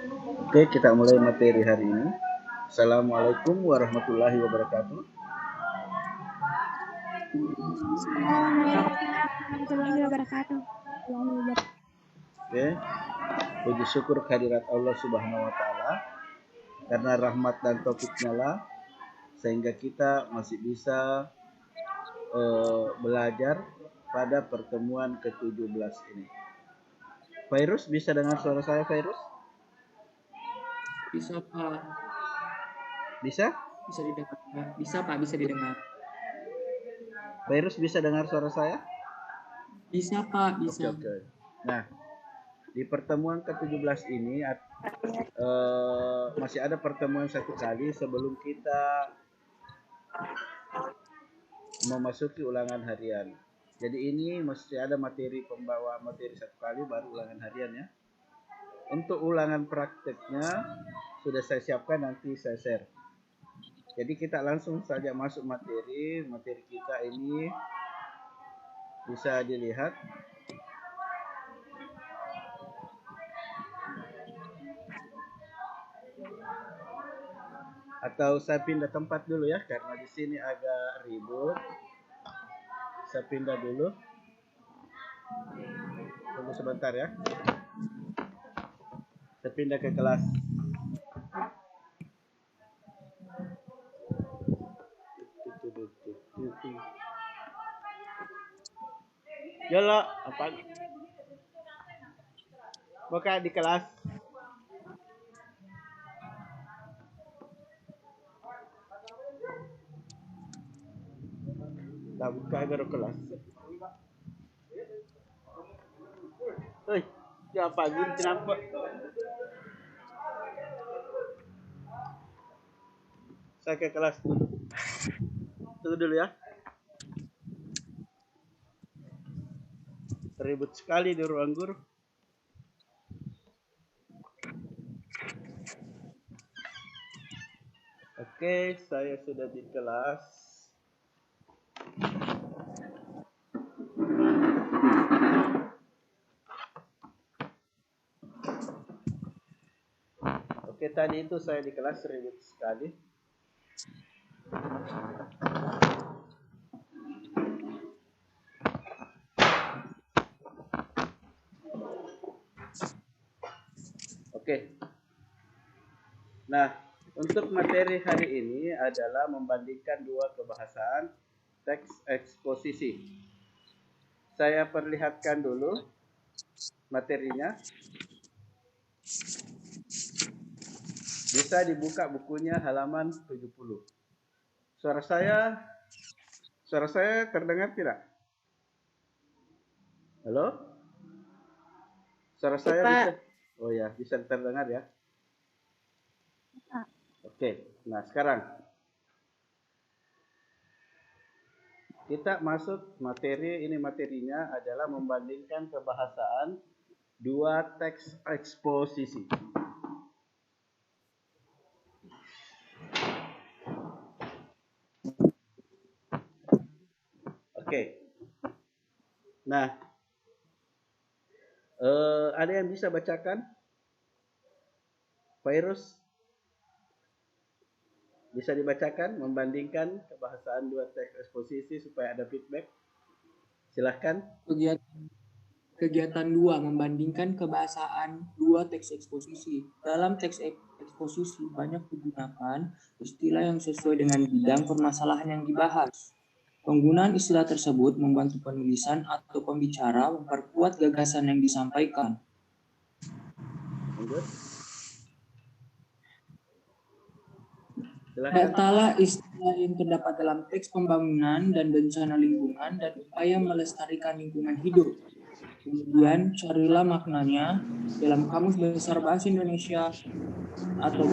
Oke, kita mulai materi hari ini. Assalamualaikum warahmatullahi wabarakatuh. Assalamualaikum warahmatullahi wabarakatuh. Oke, puji syukur kehadirat Allah Subhanahu wa taala karena rahmat dan taufiknya lah sehingga kita masih bisa belajar pada pertemuan ke-17 ini. Virus bisa dengar suara saya, Virus? Bisa, Pak. Bisa? Bisa didengar. Bisa, Pak, bisa didengar. Virus bisa dengar suara saya? Bisa, Pak, bisa. Oke. Nah, di pertemuan ke-17 ini masih ada pertemuan satu kali sebelum kita memasuki ulangan harian. Jadi ini mesti ada materi pembawa materi satu kali baru ulangan harian ya. Untuk ulangan prakteknya sudah saya siapkan, nanti saya share. Jadi kita langsung saja masuk materi. Materi kita ini bisa dilihat. Atau saya pindah tempat dulu ya, karena di sini agak ribut. Saya pindah dulu. Tunggu sebentar ya. Saya pindah ke kelas. Yolo, apa? Buka di kelas. Tak buka agar kelas. Hei, siapa gini kenapa? Saya ke kelas dulu. Tunggu dulu ya. Ribut sekali di ruang guru. Oke, saya sudah di kelas. Oke, tadi itu saya di kelas ribut sekali. Oke. Nah, untuk materi hari ini adalah membandingkan dua kebahasaan teks eksposisi. Saya perlihatkan dulu materinya. Bisa dibuka bukunya halaman 70. Suara saya terdengar tidak? Halo? Suara saya bisa? Oh ya, bisa terdengar ya? Oke, nah sekarang kita masuk materi. Ini materinya adalah membandingkan kebahasaan dua teks eksposisi. Oke. Nah, ada yang bisa bacakan? Virus bisa dibacakan membandingkan kebahasaan dua teks eksposisi supaya ada feedback. Silahkan. Kegiatan 2 membandingkan kebahasaan dua teks eksposisi. Dalam teks eksposisi banyak digunakan istilah yang sesuai dengan bidang permasalahan yang dibahas. Penggunaan istilah tersebut membantu penulisan atau pembicara memperkuat gagasan yang disampaikan. Datalah istilah yang terdapat dalam teks pembangunan dan bencana lingkungan dan upaya melestarikan lingkungan hidup. Kemudian carilah maknanya dalam Kamus Besar Bahasa Indonesia atau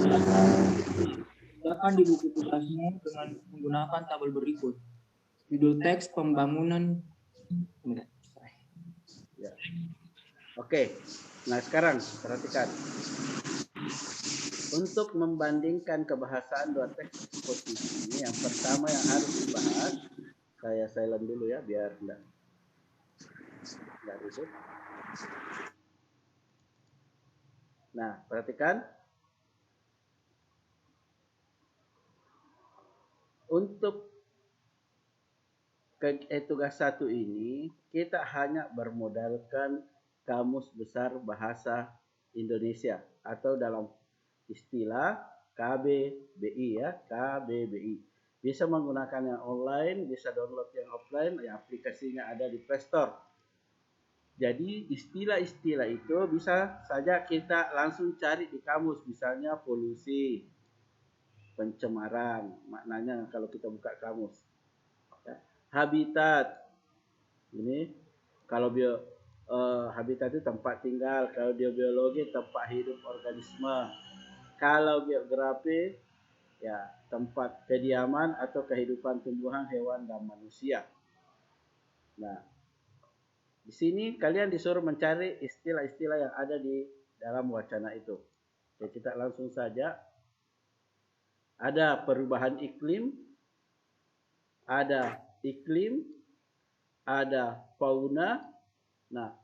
di buku tugasmu dengan menggunakan tabel berikut. Judul teks pembangunan. Ya. Oke, nah sekarang perhatikan. Untuk membandingkan kebahasaan dua teks eksposisi ini, yang pertama yang harus dibahas, saya silent dulu ya biar enggak ribut. Nah, perhatikan. Untuk tugas 1 ini, kita hanya bermodalkan Kamus Besar Bahasa Indonesia atau dalam istilah KBBI ya, KBBI. Bisa menggunakan yang online, bisa download yang offline, ya aplikasinya ada di Play Store. Jadi istilah-istilah itu bisa saja kita langsung cari di kamus, misalnya polusi, pencemaran, maknanya kalau kita buka kamus. Ya. Habitat, ini kalau habitat itu tempat tinggal, kalau biologi tempat hidup organisme, kalau geografi ya tempat kediaman atau kehidupan tumbuhan, hewan dan manusia. Nah, di sini kalian disuruh mencari istilah-istilah yang ada di dalam wacana itu. Jadi kita langsung saja. Ada perubahan iklim, ada iklim, ada fauna. Nah,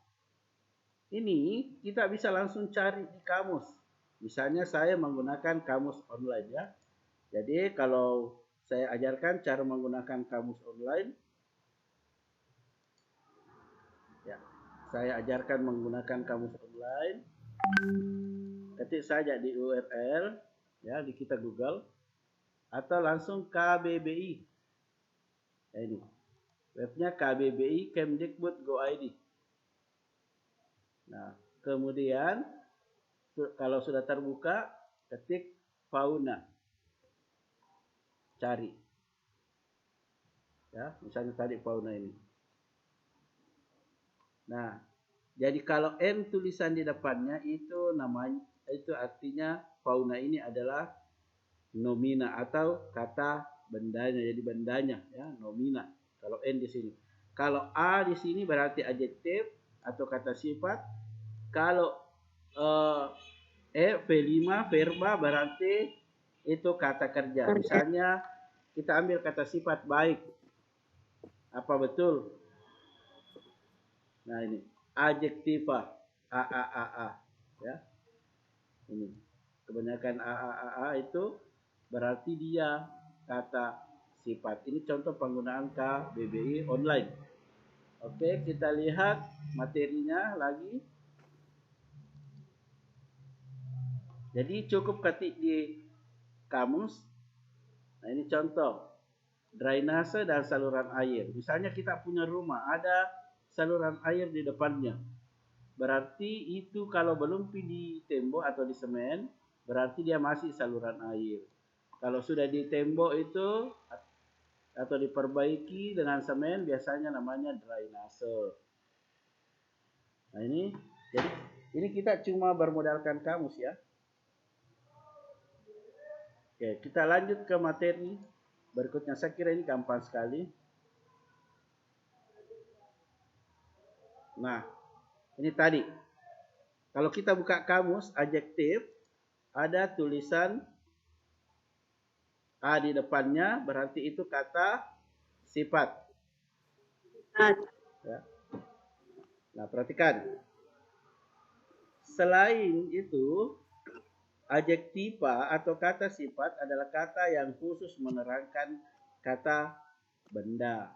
ini kita bisa langsung cari di kamus. Misalnya saya menggunakan kamus online ya. Jadi kalau saya ajarkan cara menggunakan kamus online, ya, saya ajarkan menggunakan kamus online. Ketik saja di URL, ya, di kita Google, atau langsung KBBI. Ya, ini webnya KBBI Kemdikbud.go.id. Nah, kemudian kalau sudah terbuka, ketik fauna, cari. Ya, misalnya tadi fauna ini. Nah, jadi kalau N tulisan di depannya itu namanya, itu artinya fauna ini adalah nomina atau kata bendanya, jadi bendanya ya, nomina. Kalau N di sini. Kalau A di sini berarti adjektif atau kata sifat. Kalau V5 verba berarti itu kata kerja. Misalnya kita ambil kata sifat baik. Apa betul? Nah ini adjektiva, a ya. Ini kebanyakan a itu berarti dia kata sifat. Ini contoh penggunaan KBBI online. Oke, kita lihat materinya lagi. Jadi cukup ketik di kamus. Nah ini contoh drainase dan saluran air. Misalnya kita punya rumah, ada saluran air di depannya. Berarti itu kalau belum di tembok atau di semen, berarti dia masih saluran air. Kalau sudah di tembok itu atau diperbaiki dengan semen, biasanya namanya drainase. Nah ini, jadi ini kita cuma bermodalkan kamus ya. Oke, kita lanjut ke materi berikutnya. Saya kira ini gampang sekali. Nah, ini tadi. Kalau kita buka kamus adjektif, ada tulisan A di depannya, berarti itu kata sifat. Ya. Nah, perhatikan. Selain itu, adjektiva atau kata sifat adalah kata yang khusus menerangkan kata benda.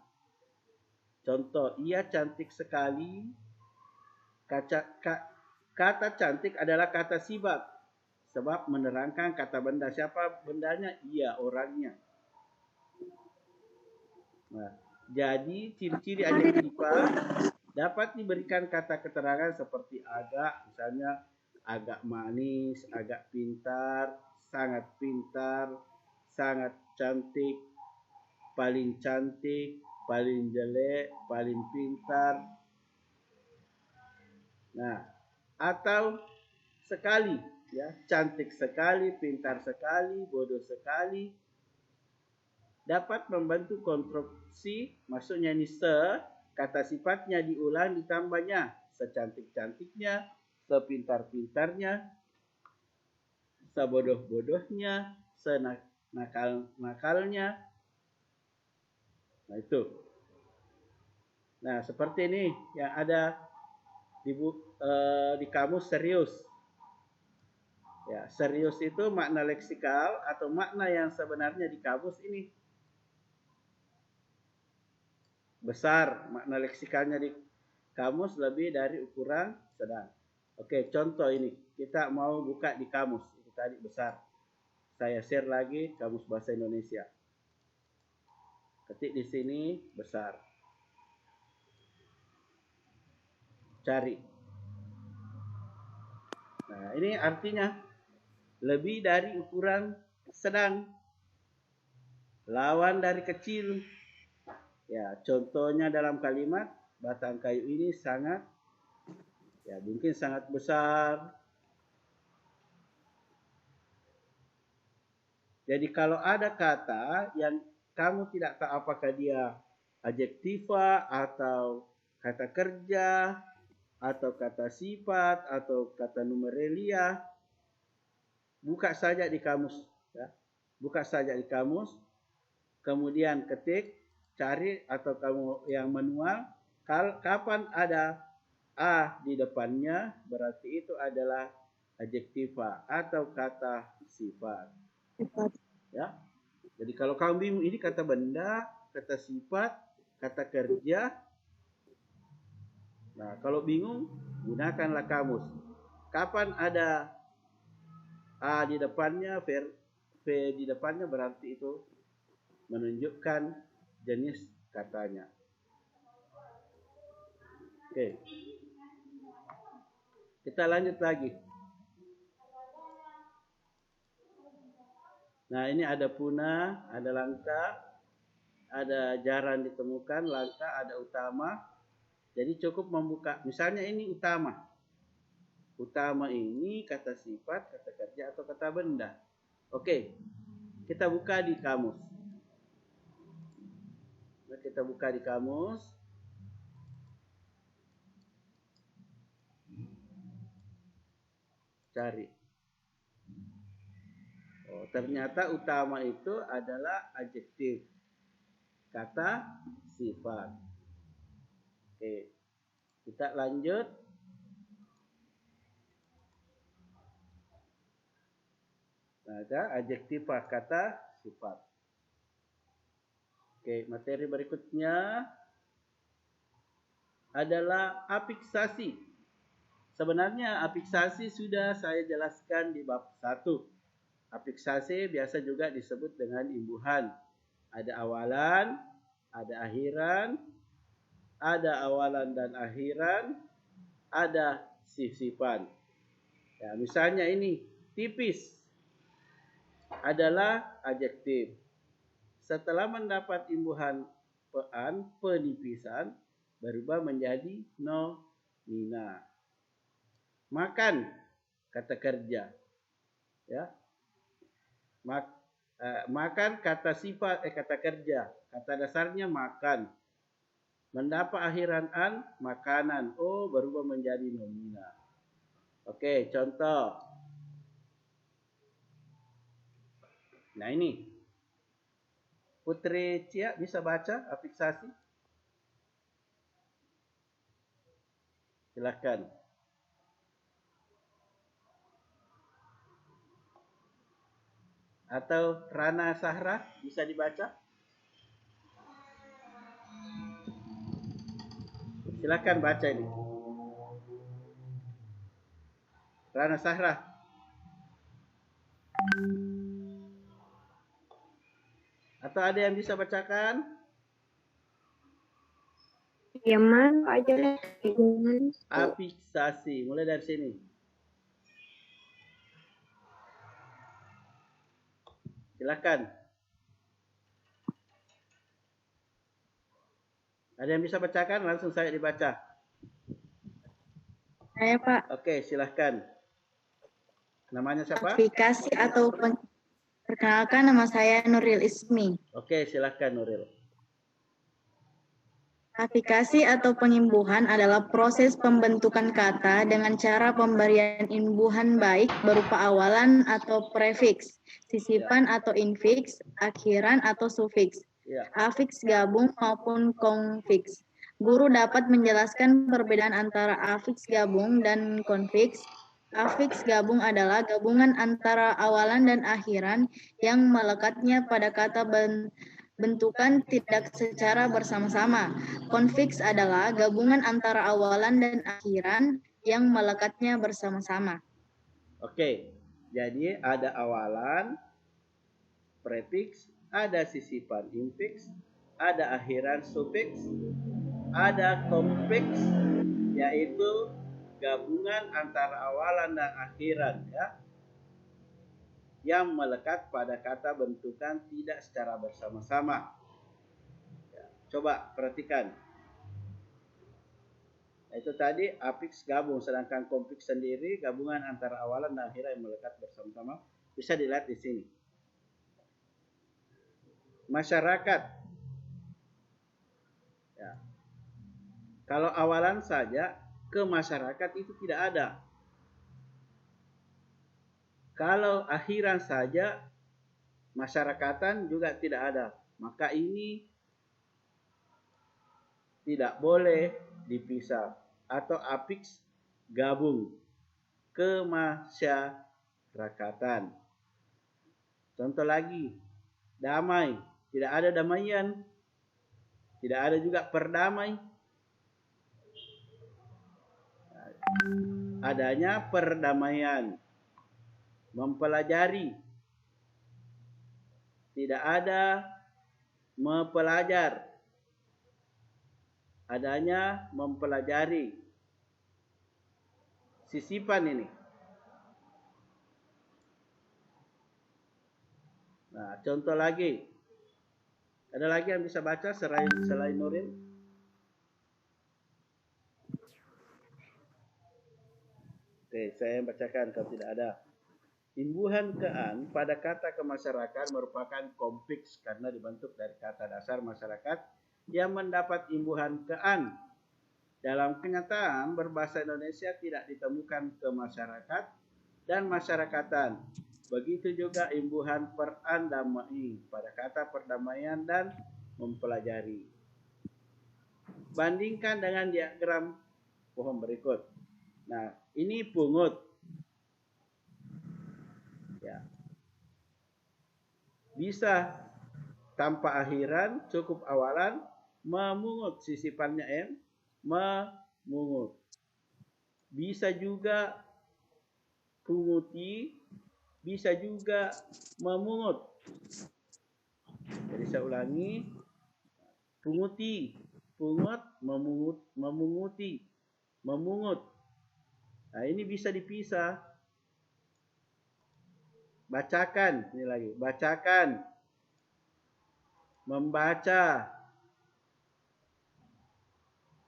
Contoh, ia cantik sekali. Kata cantik adalah kata sifat, sebab menerangkan kata benda. Siapa bendanya? Ia, orangnya. Nah, jadi ciri-ciri adjektiva dapat diberikan kata keterangan seperti agak, misalnya agak manis, agak pintar, sangat cantik, paling jelek, paling pintar. Nah, atau sekali, ya, cantik sekali, pintar sekali, bodoh sekali. Dapat membantu konstruksi, maksudnya ini kata sifatnya diulang ditambahnya, secantik-cantiknya, sepintar-pintarnya, sebodoh-bodohnya, senakal-nakalnya. Nah itu. Nah seperti ini yang ada di kamus serius. Ya, serius itu makna leksikal atau makna yang sebenarnya di kamus ini. Besar, makna leksikalnya di kamus lebih dari ukuran sedang. Oke, contoh ini. Kita mau buka di kamus. Itu tadi besar. Saya share lagi Kamus Bahasa Indonesia. Ketik di sini besar. Cari. Nah, ini artinya lebih dari ukuran sedang. Lawan dari kecil. Ya, contohnya dalam kalimat batang kayu ini sangat, ya mungkin sangat besar. Jadi kalau ada kata yang kamu tidak tahu apakah dia adjektiva atau kata kerja atau kata sifat atau kata numerelia, buka saja di kamus, ya. Buka saja di kamus, kemudian ketik, cari atau kamu yang manual, kapan ada a di depannya berarti itu adalah adjektiva atau kata sifat. Ya. Jadi kalau kamu bingung ini kata benda, kata sifat, kata kerja. Nah, kalau bingung gunakanlah kamus. Kapan ada a di depannya, v di depannya berarti itu menunjukkan jenis katanya. Oke. Kita lanjut lagi. Nah, ini ada punah, ada langka, ada jarang ditemukan, langka, ada utama. Jadi cukup membuka. Misalnya ini utama. Utama ini kata sifat, kata kerja, atau kata benda. Oke, kita buka di kamus. Nah, kita buka di kamus. Cari. Oh, ternyata utama itu adalah adjektif. Kata sifat. Oke, kita lanjut. Ada adjektif kata sifat. Oke, materi berikutnya adalah afiksasi. Sebenarnya afiksasi sudah saya jelaskan di bab 1. Afiksasi biasa juga disebut dengan imbuhan. Ada awalan, ada akhiran, ada awalan dan akhiran, ada sifat. Ya, misalnya ini tipis adalah adjektif. Setelah mendapat imbuhan pean, penipisan berubah menjadi nomina. Makan kata kerja. Ya. Makan kata sifat kata kerja. Kata dasarnya makan. Mendapat akhiran an, makanan. Oh, berubah menjadi nomina. Oke, contoh. Nah, ini. Putri Cia bisa baca afiksasi? Silakan. Atau Rana Sahra bisa dibaca? Silakan baca ini. Rana Sahra. Atau ada yang bisa bacakan? Yaman aja deh. Afiksasi. Mulai dari sini. Silakan. Ada yang bisa bacakan? Langsung saya dibaca. Saya, Pak. Oke, silakan. Namanya siapa? Afikasi atau perkenalkan, nama saya Nuril Ismi. Oke, silakan Nuril. Afikasi atau penyembuhan adalah proses pembentukan kata dengan cara pemberian imbuhan baik berupa awalan atau prefiks, sisipan atau infiks, akhiran atau sufiks, afiks gabung maupun konfiks. Guru dapat menjelaskan perbedaan antara afiks gabung dan konfiks Afiks gabung adalah gabungan antara awalan dan akhiran yang melekatnya pada kata bentukan tidak secara bersama-sama. Konfiks adalah gabungan antara awalan dan akhiran yang melekatnya bersama-sama. Oke, jadi ada awalan, prefiks, ada sisipan infiks, ada akhiran sufiks, ada konfiks, yaitu gabungan antara awalan dan akhiran, ya, yang melekat pada kata bentukan tidak secara bersama-sama. Ya, coba perhatikan. Itu tadi afiks gabung, sedangkan konfiks sendiri gabungan antara awalan dan akhiran yang melekat bersama-sama. Bisa dilihat di sini. Masyarakat. Ya. Kalau awalan saja, ke masyarakat itu tidak ada. Kalau akhiran saja, masyarakatan juga tidak ada. Maka ini tidak boleh dipisah. Atau afiks gabung, kemasyarakatan. Contoh lagi, damai. Tidak ada damaian. Tidak ada juga perdamai. Adanya perdamaian. Mempelajari. Tidak ada mempelajar. Adanya mempelajari. Sisipan ini. Nah, contoh lagi. Ada lagi yang bisa baca selain Nurin? Oke, saya bacakan kalau tidak ada. Imbuhan ke-an pada kata kemasyarakat merupakan konfiks karena dibentuk dari kata dasar masyarakat yang mendapat imbuhan ke-an. Dalam kenyataan berbahasa Indonesia tidak ditemukan kemasyarakat dan masyarakatan. Begitu juga imbuhan per-an damai pada kata perdamaian dan mempelajari. Bandingkan dengan diagram pohon berikut. Nah, ini pungut. Ya. Bisa tanpa akhiran, cukup awalan, memungut, sisipannya M, memungut. Bisa juga punguti, bisa juga memungut. Jadi saya ulangi, punguti, pungut, memunguti, memungut. Nah, ini bisa dipisah. Bacakan, ini lagi, bacakan, membaca,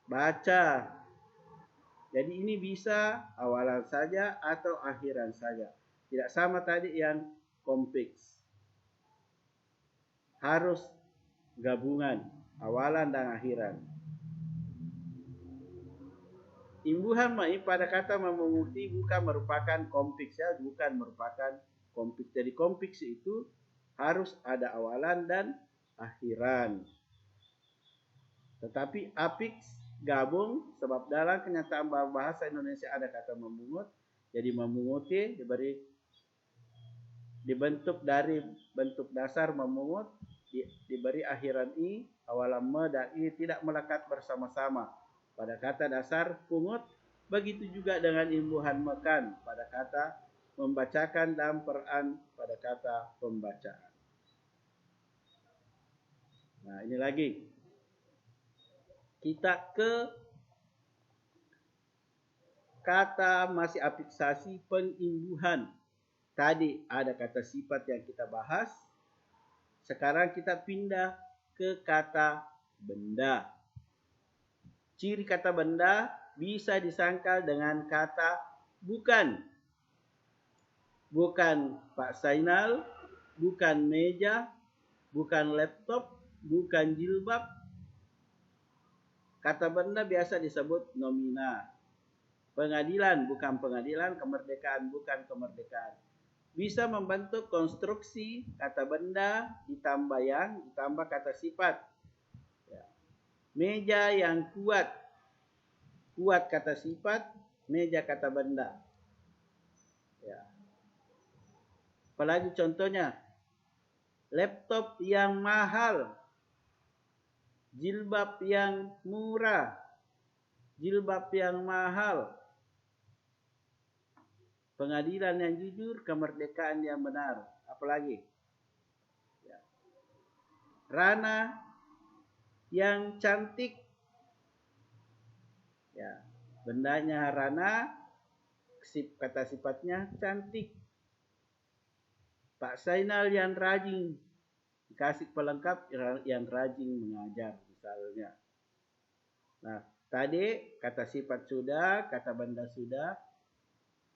baca. Jadi ini bisa awalan saja atau akhiran saja. Tidak sama tadi yang konfiks. Harus gabungan awalan dan akhiran. Imbuhan mai pada kata memunguti bukan merupakan konfiks, ya, bukan merupakan konfiks. Jadi konfiks itu harus ada awalan dan akhiran. Tetapi afiks gabung sebab dalam kenyataan bahasa Indonesia ada kata memungut. Jadi memunguti dibentuk dari bentuk dasar memungut, diberi akhiran i, awalan me dan i, tidak melekat bersama-sama pada kata dasar pungut. Begitu juga dengan imbuhan mekan pada kata membacakan dan per-an pada kata pembacaan. Nah, ini lagi. Kita ke kata masih afiksasi pengimbuhan. Tadi ada kata sifat yang kita bahas. Sekarang kita pindah ke kata benda. Ciri kata benda bisa disangkal dengan kata bukan. Bukan Pak Zainal, bukan meja, bukan laptop, bukan jilbab. Kata benda biasa disebut nomina. Pengadilan bukan pengadilan, kemerdekaan bukan kemerdekaan. Bisa membentuk konstruksi kata benda ditambah yang, ditambah kata sifat. Ya. Meja yang kuat. Kuat kata sifat, meja kata benda. Apalagi contohnya, laptop yang mahal, jilbab yang murah, jilbab yang mahal, pengadilan yang jujur, kemerdekaan yang benar. Apalagi? Ya. Rana yang cantik, ya, bendanya Rana, kata sifatnya cantik. Pak Zainal yang rajin, dikasih pelengkap yang rajin mengajar misalnya. Nah, tadi kata sifat sudah, kata benda sudah,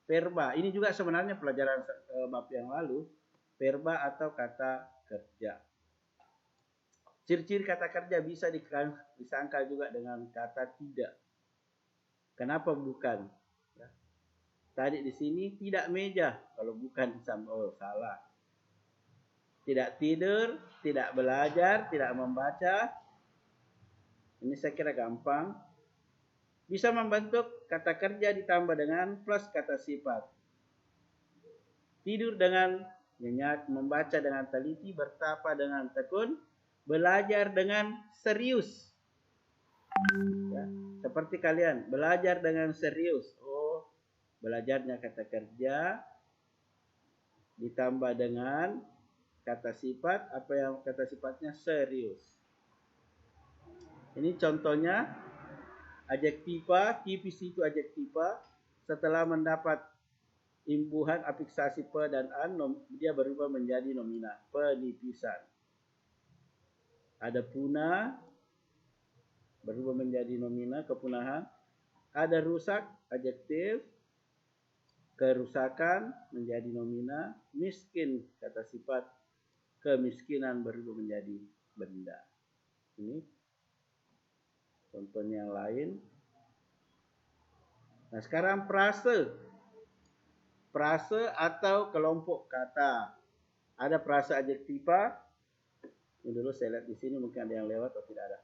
verba. Ini juga sebenarnya pelajaran bab yang lalu, verba atau kata kerja. Ciri-ciri kata kerja bisa disangkal juga dengan kata tidak. Kenapa bukan? Ya. Tadi di sini tidak meja, kalau bukan salah. Tidak tidur, tidak belajar, tidak membaca. Ini saya kira gampang. Bisa membentuk kata kerja ditambah dengan plus kata sifat. Tidur dengan nyenyak, membaca dengan teliti, bertapa dengan tekun, belajar dengan serius. Ya, seperti kalian, belajar dengan serius. Oh, belajarnya kata kerja ditambah dengan kata sifat, apa yang kata sifatnya serius. Ini contohnya adjektiva, tipis itu adjektiva. Setelah mendapat imbuhan afiksasi pe dan an, dia berubah menjadi nomina, penipisan. Ada puna, berubah menjadi nomina, kepunahan. Ada rusak, adjektif, kerusakan menjadi nomina, miskin kata sifat, kemiskinan berubah menjadi benda. Ini contohnya yang lain. Nah, sekarang frase. Frase atau kelompok kata. Ada frase adjektiva. Ini dulu saya lihat di sini, mungkin ada yang lewat atau tidak ada.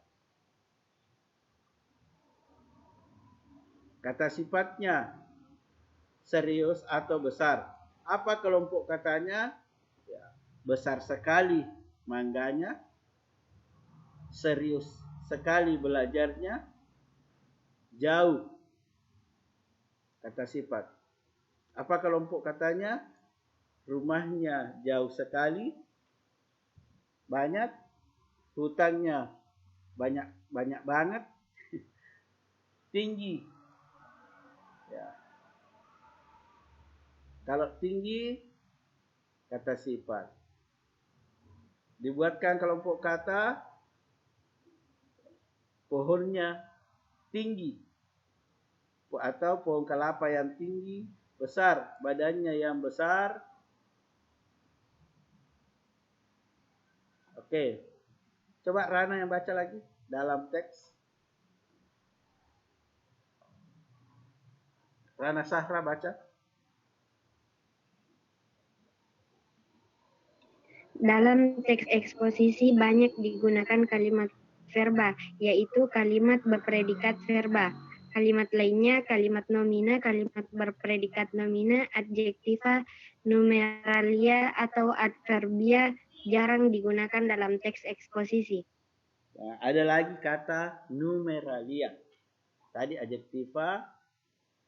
Kata sifatnya serius atau besar. Apa kelompok katanya? Ya, besar sekali mangganya, serius sekali belajarnya, jauh kata sifat. Apa kelompok katanya? Rumahnya jauh sekali, banyak, hutangnya banyak banget, tinggi. Ya. Kalau tinggi kata sifat. Dibuatkan kelompok kata, pohonnya tinggi atau pohon kelapa yang tinggi, besar, badannya yang besar. Oke, coba Rana yang baca lagi dalam teks. Rana Sahra baca. Dalam teks eksposisi banyak digunakan kalimat verba, yaitu kalimat berpredikat verba. Kalimat lainnya, kalimat nomina, kalimat berpredikat nomina, adjektiva, numeralia, atau adverbia jarang digunakan dalam teks eksposisi. Nah, ada lagi kata numeralia. Tadi adjektiva,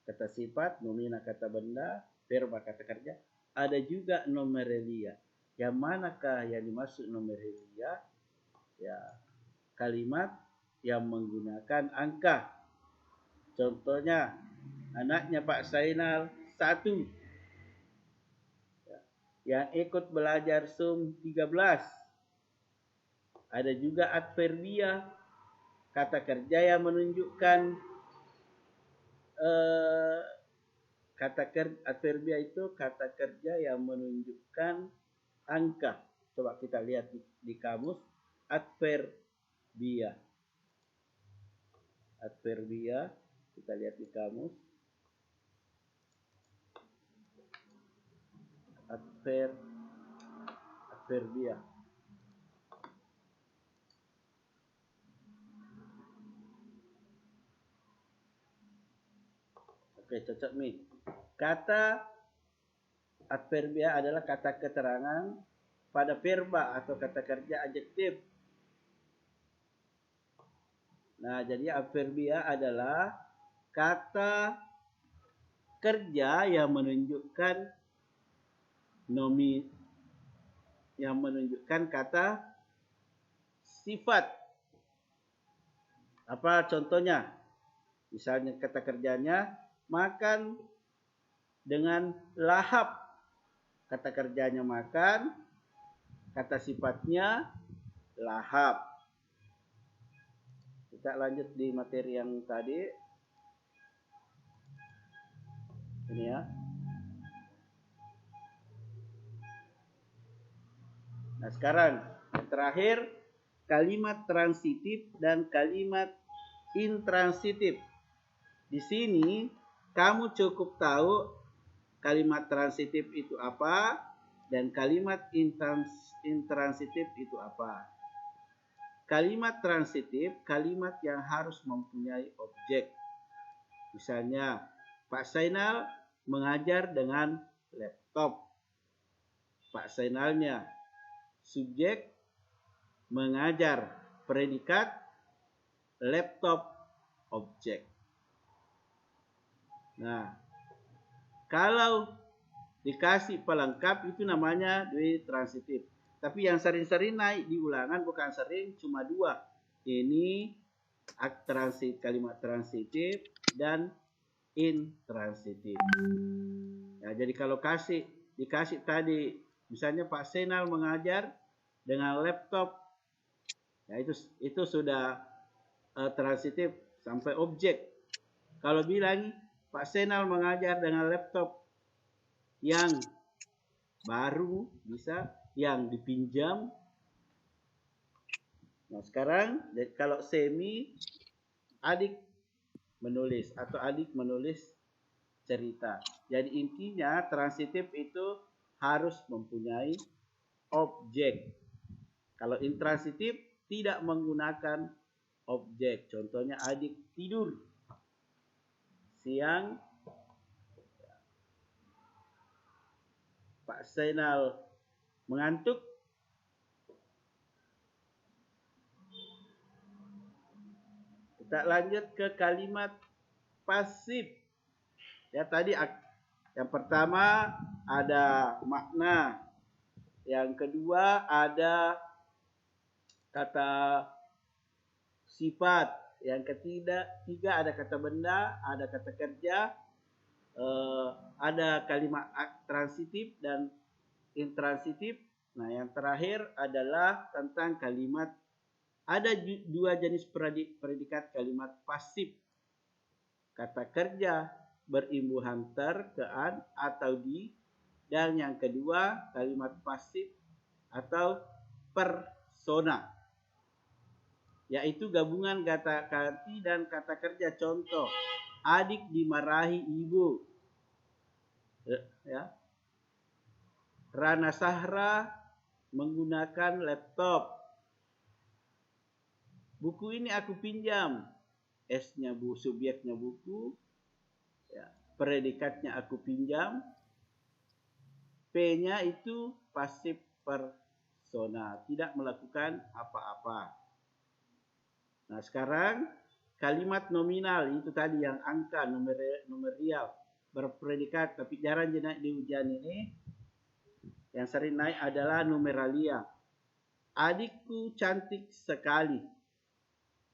kata sifat, nomina kata benda, verba kata kerja. Ada juga numeralia. Yang manakah yang dimaksud numeralia? Ya, kalimat yang menggunakan angka. Contohnya, anaknya Pak Zainal 1. Ya, yang ikut belajar SUM 13. Ada juga adverbia, kata kerja yang menunjukkan adverbia itu kata kerja yang menunjukkan angka. Coba kita lihat di kamus, adverbia. Adverbia, kita lihat di kamus. Adverbia. Oke, cocok nih. Kata adverbia adalah kata keterangan pada verba atau kata kerja adjektif. Nah, jadi adverbia adalah kata kerja yang menunjukkan kata sifat. Apa contohnya? Misalnya kata kerjanya makan dengan lahap. Kata kerjanya makan, kata sifatnya lahap. Kita lanjut di materi yang tadi. Ini ya. Nah, sekarang yang terakhir kalimat transitif dan kalimat intransitif. Di sini kamu cukup tahu kalimat transitif itu apa dan kalimat intransitif itu apa. Kalimat transitif kalimat yang harus mempunyai objek. Misalnya, Pak Zainal mengajar dengan laptop. Pak Zainalnya subjek mengajar, predikat laptop objek. Nah, kalau dikasih pelengkap itu namanya duit transitif. Tapi yang sering-sering naik di ulangan bukan sering, cuma dua. Ini kalimat transitif dan intransitif. Ya, jadi kalau dikasih tadi, misalnya Pak Zainal mengajar dengan laptop, ya itu sudah transitif sampai objek. Kalau bilang Pak Zainal mengajar dengan laptop yang baru, bisa yang dipinjam. Nah, sekarang kalau semi, adik menulis atau adik menulis cerita. Jadi intinya transitif itu harus mempunyai objek. Kalau intransitif tidak menggunakan objek. Contohnya adik tidur siang, Pak Zainal mengantuk. Kita lanjut ke kalimat pasif. Ya, tadi yang pertama ada makna. Yang kedua ada kata sifat. Yang ketiga ada kata benda, ada kata kerja, ada kalimat transitif dan intransitif. Nah, yang terakhir adalah tentang kalimat. Ada dua jenis predikat kalimat pasif. Kata kerja berimbuhan ter, ke, an, atau di. Dan yang kedua kalimat pasif atau persona. Yaitu gabungan kata ganti dan kata kerja. Contoh, adik dimarahi ibu. Ya. Rana Sahra menggunakan laptop. Buku ini aku pinjam. S-nya subjeknya buku. Ya, predikatnya aku pinjam. P-nya itu pasif persona. Tidak melakukan apa-apa. Nah, sekarang kalimat nominal itu tadi yang angka numerial berpredikat, tapi jarang naik di ujian ini. Yang sering naik adalah numeralia. Adikku cantik sekali.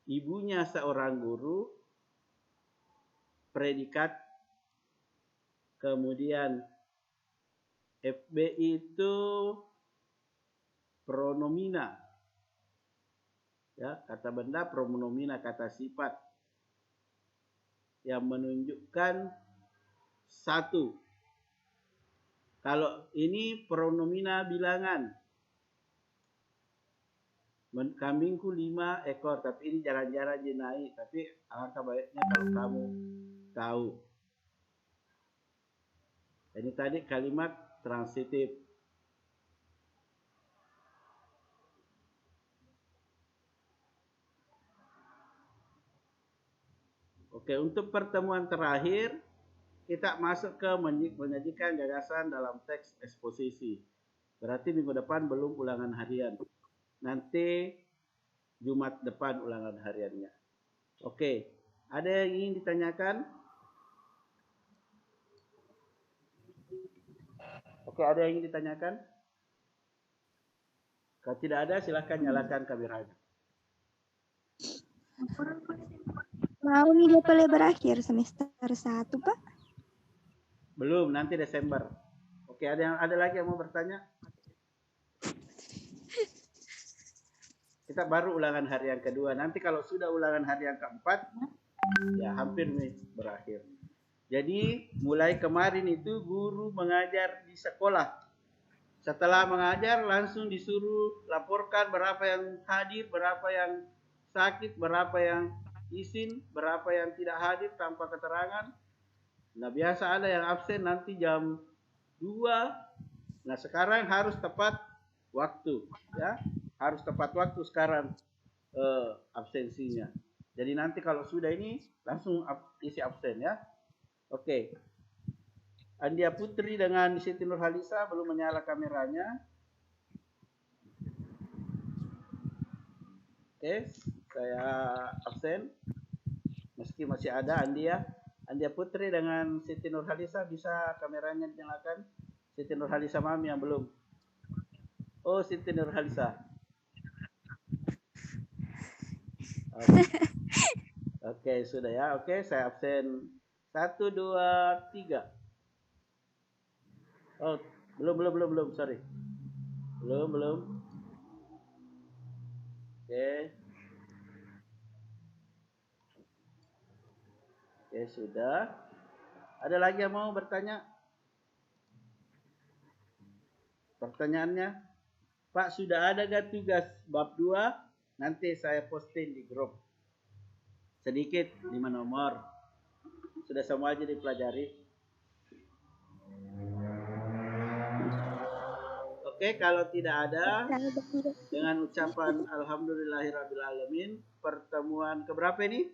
Ibunya seorang guru. Predikat. Kemudian FB itu pronomina. Ya, kata benda, pronomina, kata sifat. Yang menunjukkan satu. Kalau ini pronomina bilangan. Kambingku 5 ekor, tapi ini jarang-jarang naik. Tapi alangkah baiknya kalau kamu tahu. Ini tadi kalimat transitif. Oke, untuk pertemuan terakhir kita masuk ke menyajikan gagasan dalam teks eksposisi. Berarti minggu depan belum ulangan harian. Nanti Jumat depan ulangan hariannya. Oke, ada yang ingin ditanyakan? Oke, ada yang ingin ditanyakan? Kalau tidak ada, silakan nyalakan kameranya. Mau nih boleh berakhir semester 1, Pak? Belum, nanti Desember. Oke, ada lagi yang mau bertanya? Kita baru ulangan harian kedua. Nanti kalau sudah ulangan harian keempat, ya hampir nih berakhir. Jadi mulai kemarin itu guru mengajar di sekolah. Setelah mengajar langsung disuruh laporkan berapa yang hadir, berapa yang sakit, berapa yang izin, berapa yang tidak hadir tanpa keterangan. Nah biasa ada yang absen nanti jam 2. Nah sekarang harus tepat waktu, ya harus tepat waktu sekarang absensinya. Jadi nanti kalau sudah ini langsung isi absen ya. Oke. Andia Putri dengan Siti Nurhalisa belum menyala kameranya. Oke, saya absen. Meski masih ada Andia. Andia Putri dengan Siti Nurhalisa bisa kameranya dinyalakan. Siti Nurhalisa Mami yang belum. Oh, Siti Nurhalisa. Oke, sudah ya. Oke, saya absen 1, 2, 3. Oh, belum, sorry. Belum. Oke. Oke, sudah. Ada lagi yang mau bertanya? Pertanyaannya, Pak, sudah ada gak tugas bab 2? Nanti saya posting di grup. Sedikit 5 nomor. Sudah semua aja dipelajari. Oke, kalau tidak ada, dengan ucapan Alhamdulillahirrabbilalamin, pertemuan keberapa ini?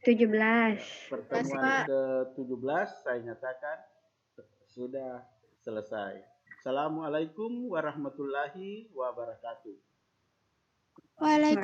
17. Pertemuan ke-17 saya nyatakan sudah selesai. Assalamualaikum warahmatullahi wabarakatuh. Waalaikumsalam.